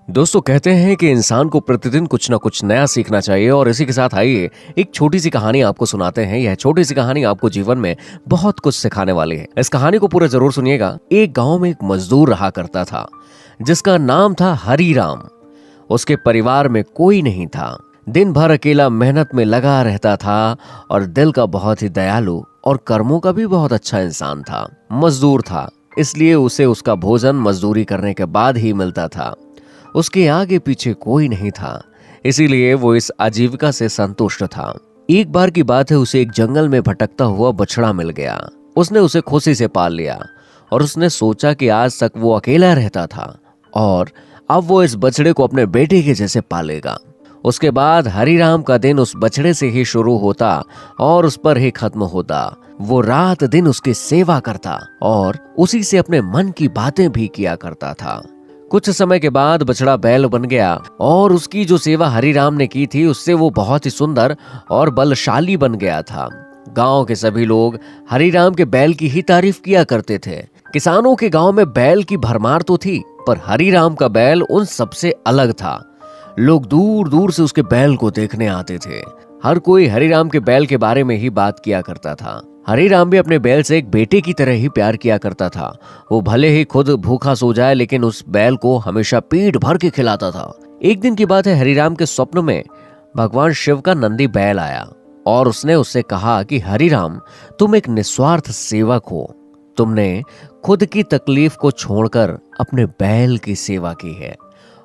दोस्तों कहते हैं कि इंसान को प्रतिदिन कुछ ना कुछ नया सीखना चाहिए और इसी के साथ आइए एक छोटी सी कहानी आपको सुनाते हैं। यह छोटी सी कहानी आपको जीवन में बहुत कुछ सिखाने वाली है। इस कहानी को पूरा जरूर सुनिएगा। एक गांव में एक मजदूर रहा करता था जिसका नाम था हरीराम। उसके परिवार में कोई नहीं था। दिन भर अकेला मेहनत में लगा रहता था और दिल का बहुत ही दयालु और कर्मों का भी बहुत अच्छा इंसान था। मजदूर था, इसलिए उसे उसका भोजन मजदूरी करने के बाद ही मिलता था। उसके आगे पीछे कोई नहीं था, इसीलिए वो इस आजीविका से संतुष्ट था। एक बार की बात है, उसे एक जंगल में भटकता हुआ बछड़ा मिल गया। उसने उसे खुशी से पाल लिया और उसने सोचा कि आज तक वो अकेला रहता था और अब वो इस बछड़े को अपने बेटे के जैसे पालेगा। उसके बाद हरीराम का दिन उस बछड़े से ही शुरू होता और उस पर ही खत्म होता। वो रात दिन उसकी सेवा करता और उसी से अपने मन की बातें भी किया करता था। कुछ समय के बाद बछड़ा बैल बन गया और उसकी जो सेवा हरीराम ने की थी उससे वो बहुत ही सुंदर और बलशाली बन गया था। गांव के सभी लोग हरीराम के बैल की ही तारीफ किया करते थे। किसानों के गांव में बैल की भरमार तो थी, पर हरीराम का बैल उन सबसे अलग था। लोग दूर दूर से उसके बैल को देखने आते थे। हर कोई हरीराम के बैल के बारे में ही बात किया करता था। हरीराम भी अपने बैल से एक बेटे की तरह ही प्यार किया करता था। वो भले ही खुद भूखा सो जाए, लेकिन उस बैल को हमेशा पेट भर के खिलाता था। एक दिन की बात है, हरीराम के स्वप्न में भगवान शिव का नंदी बैल आया और उसने उससे कहा कि हरीराम, तुम एक निस्वार्थ सेवक हो। तुमने खुद की तकलीफ को छोड़कर अपने बैल की सेवा की है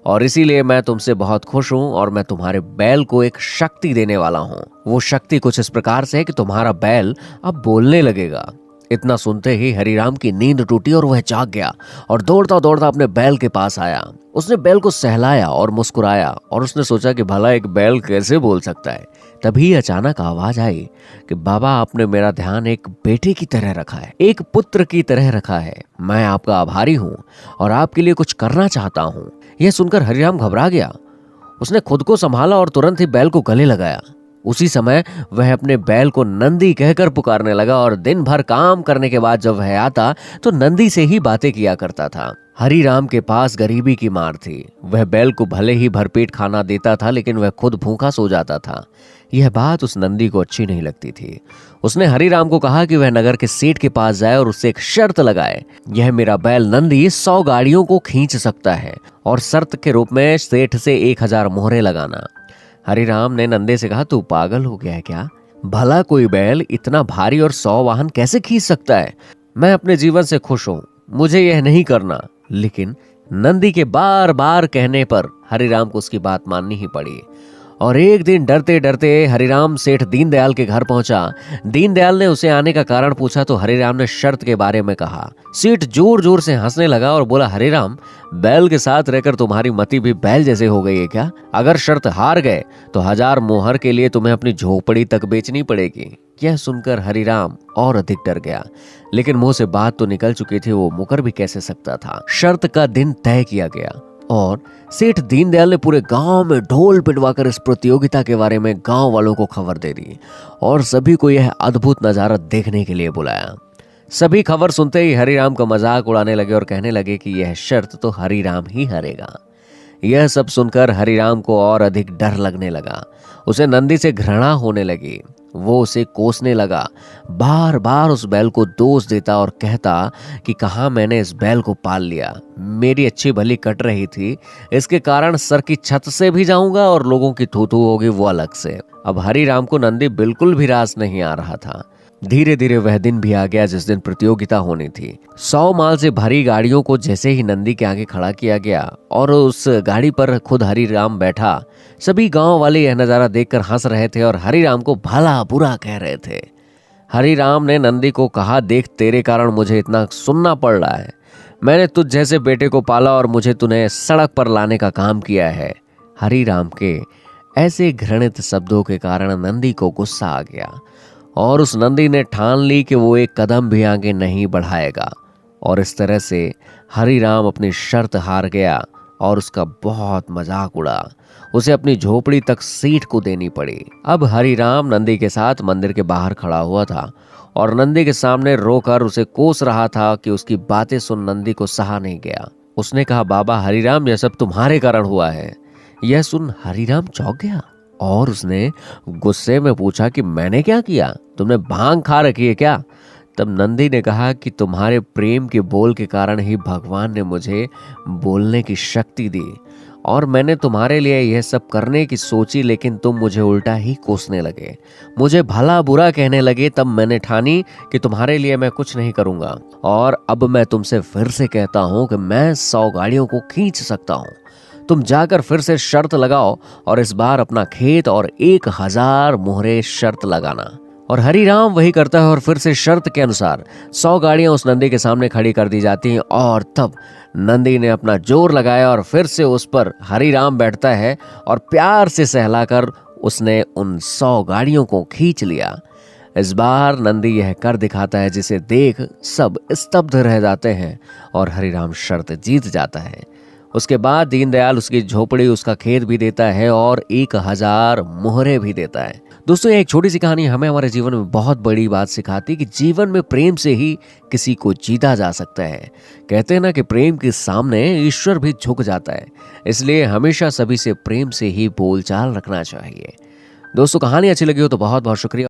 और इसीलिए मैं तुमसे बहुत खुश हूं और मैं तुम्हारे बैल को एक शक्ति देने वाला हूं। वो शक्ति कुछ इस प्रकार से है कि तुम्हारा बैल अब बोलने लगेगा। इतना सुनते ही हरीराम की नींद टूटी और वह जाग गया और दौड़ता दौड़ता अपने बैल के पास आया। उसने बैल को सहलाया और मुस्कुराया और उसने सोचा कि भला एक बैल कैसे बोल सकता है। तभी अचानक आवाज आई कि बाबा, आपने मेरा ध्यान एक बेटे की तरह रखा है, एक पुत्र की तरह रखा है। मैं आपका आभारी हूँ और आपके लिए कुछ करना चाहता हूँ। यह सुनकर हरीराम घबरा गया। उसने खुद को संभाला और तुरंत ही बैल को गले लगाया। उसी समय वह अपने बैल को नंदी कहकर पुकारने लगा और दिन भर काम करने के बाद जब वह आता तो नंदी से ही बातें किया करता था। हरीराम के पास गरीबी की मार थी। वह बैल को भले ही भरपेट खाना देता था, लेकिन वह खुद भूखा सो जाता था। यह बात उस नंदी को अच्छी नहीं लगती थी। उसने हरीराम को कहा कि वह नगर के सेठ के पास जाए और उससे एक शर्त लगाए। यह मेरा बैल नंदी 100 गाड़ियों को खींच सकता है और शर्त के रूप में सेठ से 1000 मोहरें लगाना। हरीराम ने नंदे से कहा, तू पागल हो गया है क्या? भला कोई बैल इतना भारी और 100 वाहन कैसे खींच सकता है? मैं अपने जीवन से खुश हूं, मुझे यह नहीं करना। लेकिन नंदी के बार बार कहने पर हरीराम को उसकी बात माननी ही पड़ी और एक दिन डरते डरते हरीराम सेठ दीनदयाल के घर पहुंचा। दीनदयाल ने उसे आने का कारण पूछा तो हरीराम ने शर्त के बारे में कहा। सेठ जोर जोर से हंसने लगा और बोला, हरीराम, बैल के साथ रहकर तुम्हारी मति भी बैल जैसे हो गई है क्या? अगर शर्त हार गए तो 1000 मोहर के लिए तुम्हें अपनी झोपड़ी तक बेचनी पड़ेगी। यह सुनकर हरीराम और अधिक डर गया, लेकिन मुंह से बात तो निकल चुकी थी, वो मुकर भी कैसे सकता था। शर्त का दिन तय किया गया और सेठ दीनदयाल ने पूरे गांव में ढोल पिटवाकर इस प्रतियोगिता के बारे में गांव वालों को खबर दे दी और सभी को यह अद्भुत नजारा देखने के लिए बुलाया। सभी खबर सुनते ही हरीराम का मजाक उड़ाने लगे और कहने लगे कि यह शर्त तो हरीराम ही हारेगा। यह सब सुनकर हरीराम को और अधिक डर लगने लगा। उसे नंदी से घृणा होने लगी। वो उसे कोसने लगा, बार बार उस बैल को दोष देता और कहता कि कहाँ मैंने इस बैल को पाल लिया। मेरी अच्छी भली कट रही थी, इसके कारण सर की छत से भी जाऊंगा और लोगों की थू थू होगी वो अलग से। अब हरीराम को नंदी बिल्कुल भी रास नहीं आ रहा था। धीरे धीरे वह दिन भी आ गया जिस दिन प्रतियोगिता होनी थी। 100 माल से भरी गाड़ियों को जैसे ही नंदी के आगे खड़ा किया गया और उस गाड़ी पर खुद हरीराम बैठा, सभी गांव वाले यह नजारा देखकर हंस रहे थे और हरीराम को भला बुरा कह रहे थे। हरीराम ने नंदी को कहा, देख, तेरे कारण मुझे इतना सुनना पड़ रहा है। मैंने तुझ जैसे बेटे को पाला और मुझे तूने सड़क पर लाने का काम किया है। हरीराम के ऐसे घृणित शब्दों के कारण नंदी को गुस्सा आ गया और उस नंदी ने ठान ली कि वो एक कदम भी आगे नहीं बढ़ाएगा और इस तरह से हरीराम अपनी शर्त हार गया और उसका बहुत मजाक उड़ा। उसे अपनी झोपड़ी तक सीट को देनी पड़ी। अब हरीराम नंदी के साथ मंदिर के बाहर खड़ा हुआ था और नंदी के सामने रोकर उसे कोस रहा था कि उसकी बातें सुन नंदी को सहा नहीं गया उसने कहा, बाबा हरिराम, यह सब तुम्हारे कारण हुआ है। यह सुन हरिराम चौंक गया और उसने गुस्से में पूछा कि मैंने क्या किया? तुमने भांग खा रखी है क्या? तब नंदी ने कहा कि तुम्हारे प्रेम के बोल के कारण ही भगवान ने मुझे बोलने की शक्ति दी और मैंने तुम्हारे लिए यह सब करने की सोची, लेकिन तुम मुझे उल्टा ही कोसने लगे, मुझे भला बुरा कहने लगे। तब मैंने ठानी कि तुम्हारे लिए मैं कुछ नहीं करूंगा और अब मैं तुमसे फिर से कहता हूं कि मैं 100 गाड़ियों को खींच सकता हूं। तुम जाकर फिर से शर्त लगाओ और इस बार अपना खेत और 1000 मोहरे शर्त लगाना। और हरिराम वही करता है और फिर से शर्त के अनुसार 100 गाड़ियां उस नंदी के सामने खड़ी कर दी जाती हैं और तब नंदी ने अपना जोर लगाया और फिर से उस पर हरिराम बैठता है और प्यार से सहलाकर उसने उन 100 गाड़ियों को खींच लिया। इस बार नंदी यह कर दिखाता है जिसे देख सब स्तब्ध रह जाते हैं और हरिराम शर्त जीत जाता है। उसके बाद दीनदयाल उसकी झोपड़ी, उसका खेत भी देता है और 1000 मोहरे भी देता है। दोस्तों, ये एक छोटी सी कहानी हमें हमारे जीवन में बहुत बड़ी बात सिखाती कि जीवन में प्रेम से ही किसी को जीता जा सकता है। कहते हैं ना कि प्रेम के सामने ईश्वर भी झुक जाता है, इसलिए हमेशा सभी से प्रेम से ही बोलचाल रखना चाहिए। दोस्तों, कहानी अच्छी लगी हो तो बहुत बहुत शुक्रिया।